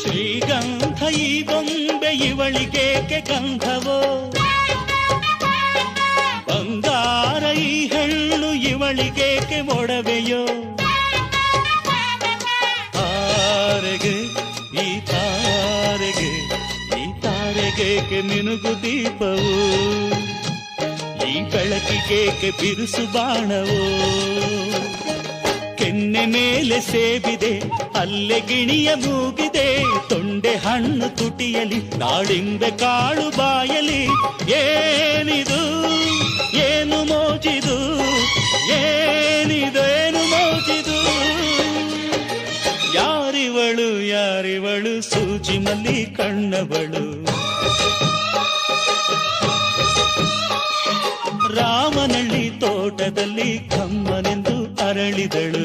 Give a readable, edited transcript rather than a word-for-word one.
ಶ್ರೀಗಂಧ ಈ ಬೊಂಬೆ ಇವಳಿಗೇಕೆ ಗಂಧವೋ, ಬಂಗಾರ ಈ ಹೆಣ್ಣು ಇವಳಿಗೇಕೆ ಒಡವೆಯೋ. ತಾರೆಗೆ ಈ ತಾರೆಗೆ ಈ ತಾರೆಗೇಕೆ ಮಿನುಗು ದೀಪವು, ಈ ಬೆಳಕಿಗೇಕೆ ಬಿರುಸು ಬಾಣವೋ. ಕೆನ್ನೆ ಮೇಲೆ ಸೇಬಿದೆ ಅಲ್ಲೆ ಗಿಣಿಯ ಮೂಗಿದೆ, ತೊಂಡೆ ಹಣ್ಣು ತುಟಿಯಲಿ ದಾಳಿಂಬೆ ಕಾಳು ಬಾಯಲಿ. ಏನಿದು ಏನು ಮೋಜಿದು, ಏನಿದೇನು ಮೋಜಿದು. ಯಾರಿವಳು ಯಾರಿವಳು ಸೂಜಿ ಮಲ್ಲಿ ಕಣ್ಣವಳು. ರಾಮನಳ್ಳಿ ತೋಟದಲ್ಲಿ ಕಮ್ಮನೆಂದು ಅರಳಿದಳು.